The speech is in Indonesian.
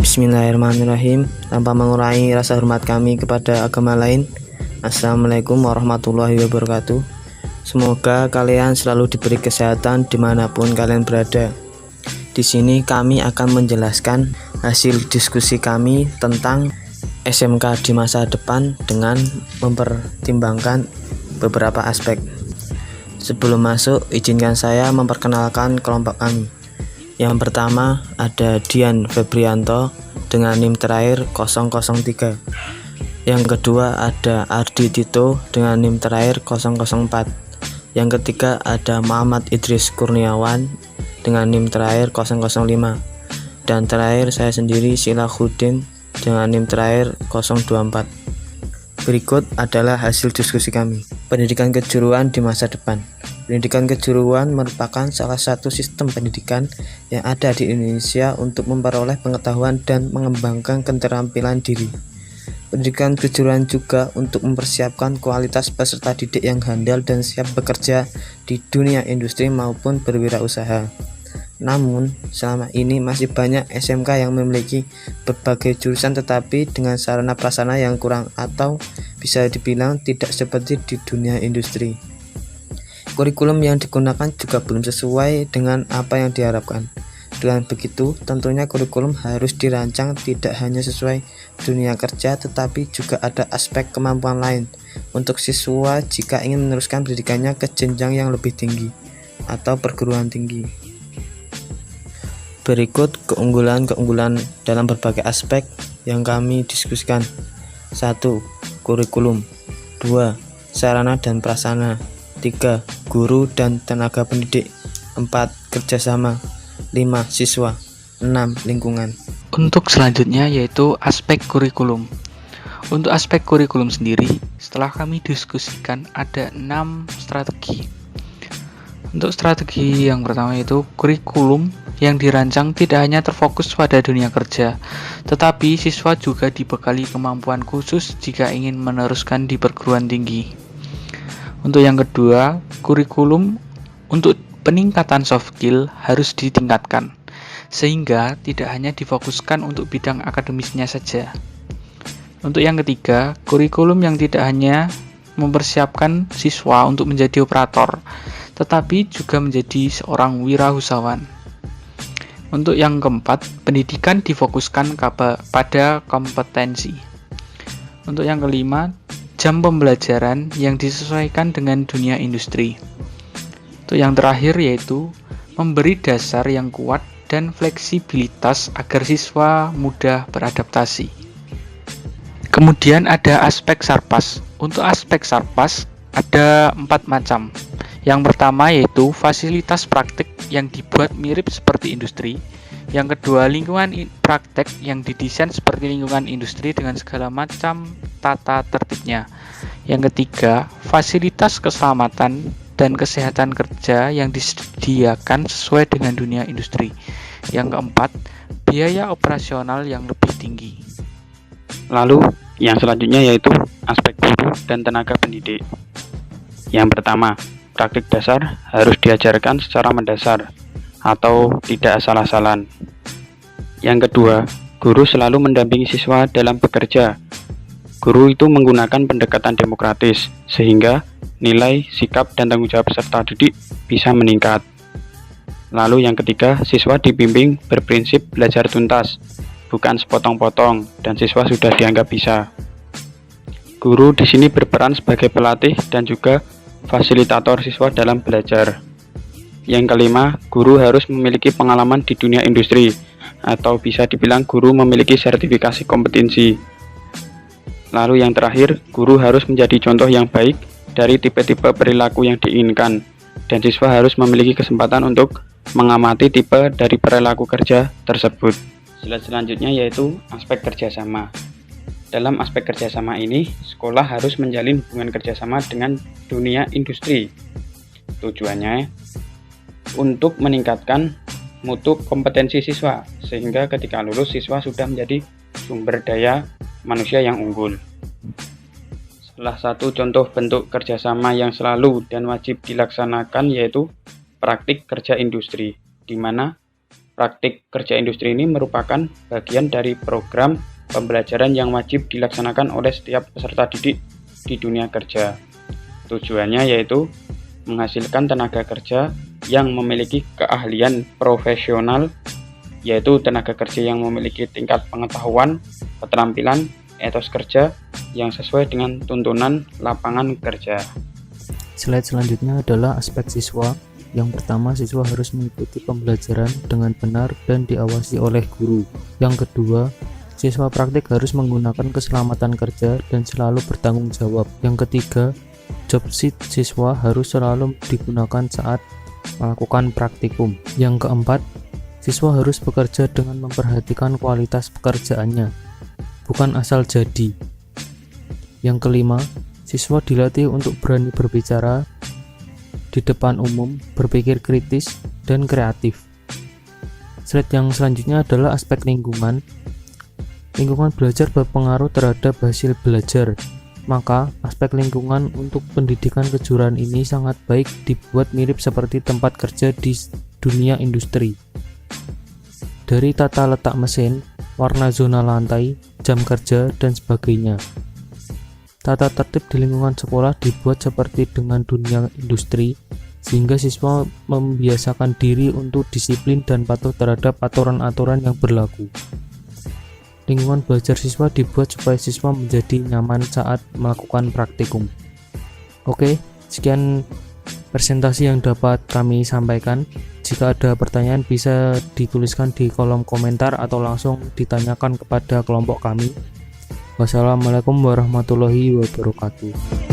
Bismillahirrahmanirrahim. Tanpa mengurangi rasa hormat kami kepada agama lain, Assalamualaikum warahmatullahi wabarakatuh. Semoga kalian selalu diberi kesehatan dimanapun kalian berada. Di sini kami akan menjelaskan hasil diskusi kami tentang SMK di masa depan dengan mempertimbangkan beberapa aspek. Sebelum masuk, izinkan saya memperkenalkan kelompok kami. Yang pertama ada Dian Febrianto dengan NIM terakhir 003. Yang kedua ada Ardi Tito dengan NIM terakhir 004. Yang ketiga ada Muhammad Idris Kurniawan dengan NIM terakhir 005. Dan terakhir saya sendiri Silahuddin dengan NIM terakhir 024. Berikut adalah hasil diskusi kami. Pendidikan kejuruan di masa depan. Pendidikan kejuruan merupakan salah satu sistem pendidikan yang ada di Indonesia untuk memperoleh pengetahuan dan mengembangkan keterampilan diri. Pendidikan kejuruan juga untuk mempersiapkan kualitas peserta didik yang handal dan siap bekerja di dunia industri maupun berwirausaha. Namun, selama ini masih banyak SMK yang memiliki berbagai jurusan tetapi dengan sarana prasarana yang kurang atau bisa dibilang tidak seperti di dunia industri. Kurikulum yang digunakan juga belum sesuai dengan apa yang diharapkan. Dengan begitu, tentunya kurikulum harus dirancang tidak hanya sesuai dunia kerja tetapi juga ada aspek kemampuan lain untuk siswa jika ingin meneruskan pendidikannya ke jenjang yang lebih tinggi atau perguruan tinggi. Berikut keunggulan-keunggulan dalam berbagai aspek yang kami diskusikan. 1. Kurikulum. 2. Sarana dan prasarana. 3. Guru dan tenaga pendidik. 4. Kerjasama. 5. Siswa. 6. Lingkungan. Untuk selanjutnya yaitu aspek kurikulum. Untuk aspek kurikulum sendiri, setelah kami diskusikan ada 6 strategi. Untuk strategi yang pertama yaitu kurikulum yang dirancang tidak hanya terfokus pada dunia kerja, tetapi siswa juga dibekali kemampuan khusus jika ingin meneruskan di perguruan tinggi. Untuk yang kedua, kurikulum untuk peningkatan soft skill harus ditingkatkan, sehingga tidak hanya difokuskan untuk bidang akademisnya saja. Untuk yang ketiga, kurikulum yang tidak hanya mempersiapkan siswa untuk menjadi operator, tetapi juga menjadi seorang wirausahawan. Untuk yang keempat, pendidikan difokuskan pada kompetensi. Untuk yang kelima, jam pembelajaran yang disesuaikan dengan dunia industri. Untuk yang terakhir yaitu memberi dasar yang kuat dan fleksibilitas agar siswa mudah beradaptasi. Kemudian ada aspek sarpas. Untuk aspek sarpas ada 4 macam. Yang pertama yaitu fasilitas praktik yang dibuat mirip seperti industri. Yang kedua, lingkungan praktek yang didesain seperti lingkungan industri dengan segala macam tata tertibnya. Yang ketiga, fasilitas keselamatan dan kesehatan kerja yang disediakan sesuai dengan dunia industri. Yang keempat, biaya operasional yang lebih tinggi. Lalu, yang selanjutnya yaitu aspek guru dan tenaga pendidik. Yang pertama, praktik dasar harus diajarkan secara mendasar atau tidak asal-asalan. Yang kedua, guru selalu mendampingi siswa dalam bekerja. Guru itu menggunakan pendekatan demokratis sehingga nilai, sikap, dan tanggung jawab peserta didik bisa meningkat. Lalu yang ketiga, siswa dibimbing berprinsip belajar tuntas, bukan sepotong-potong, dan siswa sudah dianggap bisa. Guru di sini berperan sebagai pelatih dan juga fasilitator siswa dalam belajar. Yang kelima, guru harus memiliki pengalaman di dunia industri, atau bisa dibilang guru memiliki sertifikasi kompetensi. Lalu yang terakhir, guru harus menjadi contoh yang baik dari tipe-tipe perilaku yang diinginkan, dan siswa harus memiliki kesempatan untuk mengamati tipe dari perilaku kerja tersebut. Selanjutnya yaitu aspek kerjasama. Dalam aspek kerjasama ini, sekolah harus menjalin hubungan kerjasama dengan dunia industri. Tujuannya untuk meningkatkan mutu kompetensi siswa, sehingga ketika lulus siswa sudah menjadi sumber daya manusia yang unggul. Salah satu contoh bentuk kerjasama yang selalu dan wajib dilaksanakan yaitu praktik kerja industri, di mana Praktik kerja industri ini merupakan bagian dari program pembelajaran yang wajib dilaksanakan oleh setiap peserta didik di dunia kerja. Tujuannya yaitu menghasilkan tenaga kerja yang memiliki keahlian profesional, yaitu tenaga kerja yang memiliki tingkat pengetahuan, keterampilan, etos kerja yang sesuai dengan tuntunan lapangan kerja. Slide selanjutnya adalah aspek siswa. Yang pertama, siswa harus mengikuti pembelajaran dengan benar dan diawasi oleh guru. Yang kedua, siswa praktik harus menggunakan keselamatan kerja dan selalu bertanggung jawab. Yang ketiga, job sheet siswa harus selalu digunakan saat melakukan praktikum. Yang keempat, siswa harus bekerja dengan memperhatikan kualitas pekerjaannya, bukan asal jadi. Yang kelima, siswa dilatih untuk berani berbicara di depan umum, berpikir kritis, dan kreatif. Slide yang selanjutnya adalah aspek lingkungan. Lingkungan belajar berpengaruh terhadap hasil belajar. Maka, aspek lingkungan untuk pendidikan kejuruan ini sangat baik dibuat mirip seperti tempat kerja di dunia industri. Dari tata letak mesin, warna zona lantai, jam kerja, dan sebagainya. Tata tertib di lingkungan sekolah dibuat seperti dengan dunia industri, sehingga siswa membiasakan diri untuk disiplin dan patuh terhadap aturan-aturan yang berlaku. Lingkungan belajar siswa dibuat supaya siswa menjadi nyaman saat melakukan praktikum. Oke, sekian presentasi yang dapat kami sampaikan. Jika ada pertanyaan bisa dituliskan di kolom komentar atau langsung ditanyakan kepada kelompok kami. Wassalamualaikum warahmatullahi wabarakatuh.